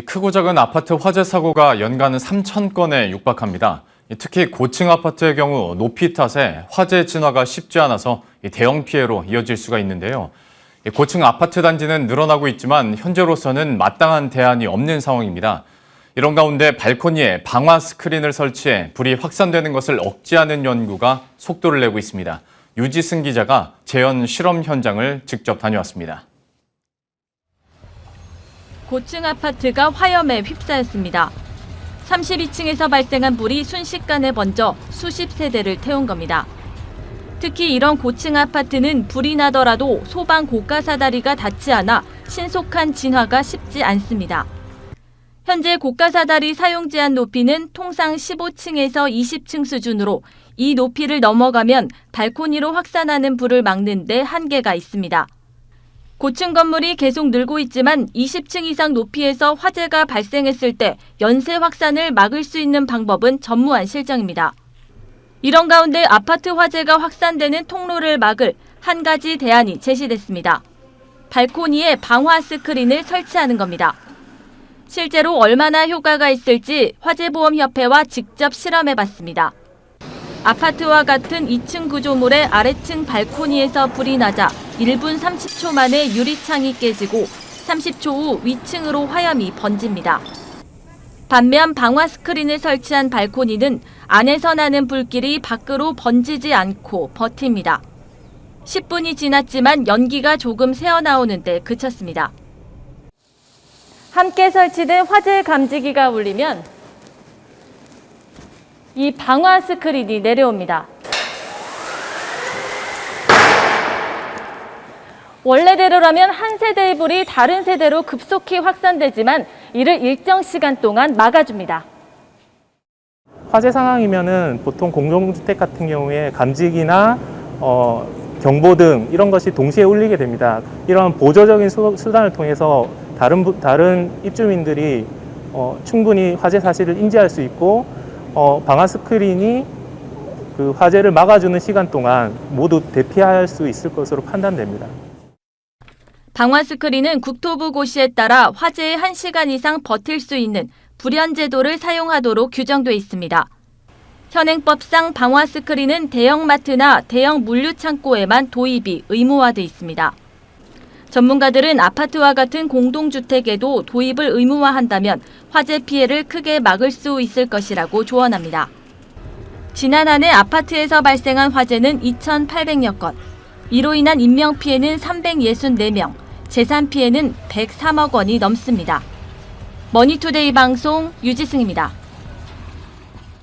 크고 작은 아파트 화재 사고가 연간 3,000건에 육박합니다. 특히 고층 아파트의 경우 높이 탓에 화재 진화가 쉽지 않아서 대형 피해로 이어질 수가 있는데요. 고층 아파트 단지는 늘어나고 있지만 현재로서는 마땅한 대안이 없는 상황입니다. 이런 가운데 발코니에 방화 스크린을 설치해 불이 확산되는 것을 억제하는 연구가 속도를 내고 있습니다. 유지승 기자가 재현 실험 현장을 직접 다녀왔습니다. 고층 아파트가 화염에 휩싸였습니다. 32층에서 발생한 불이 순식간에 번져 수십 세대를 태운 겁니다. 특히 이런 고층 아파트는 불이 나더라도 소방 고가 사다리가 닿지 않아 신속한 진화가 쉽지 않습니다. 현재 고가 사다리 사용 제한 높이는 통상 15층에서 20층 수준으로 이 높이를 넘어가면 발코니로 확산하는 불을 막는 데 한계가 있습니다. 고층 건물이 계속 늘고 있지만 20층 이상 높이에서 화재가 발생했을 때 연쇄 확산을 막을 수 있는 방법은 전무한 실정입니다. 이런 가운데 아파트 화재가 확산되는 통로를 막을 한 가지 대안이 제시됐습니다. 발코니에 방화 스크린을 설치하는 겁니다. 실제로 얼마나 효과가 있을지 화재보험협회와 직접 실험해봤습니다. 아파트와 같은 2층 구조물의 아래층 발코니에서 불이 나자 1분 30초 만에 유리창이 깨지고 30초 후 위층으로 화염이 번집니다. 반면 방화 스크린을 설치한 발코니는 안에서 나는 불길이 밖으로 번지지 않고 버팁니다. 10분이 지났지만 연기가 조금 새어나오는데 그쳤습니다. 함께 설치된 화재 감지기가 울리면 이 방화 스크린이 내려옵니다. 원래대로라면 한 세대의 불이 다른 세대로 급속히 확산되지만 이를 일정 시간 동안 막아줍니다. 화재 상황이면은 보통 공동주택 같은 경우에 감지기나 경보등 이런 것이 동시에 울리게 됩니다. 이런 보조적인 수단을 통해서 다른 입주민들이 충분히 화재 사실을 인지할 수 있고 방화 스크린이 그 화재를 막아주는 시간 동안 모두 대피할 수 있을 것으로 판단됩니다. 방화 스크린은 국토부 고시에 따라 화재에 1시간 이상 버틸 수 있는 불연 제도를 사용하도록 규정돼 있습니다. 현행법상 방화 스크린은 대형마트나 대형 물류창고에만 도입이 의무화돼 있습니다. 전문가들은 아파트와 같은 공동주택에도 도입을 의무화한다면 화재 피해를 크게 막을 수 있을 것이라고 조언합니다. 지난 한 해 아파트에서 발생한 화재는 2,800여 건, 이로 인한 인명피해는 364명, 재산 피해는 103억 원이 넘습니다. 머니투데이 방송 유지승입니다.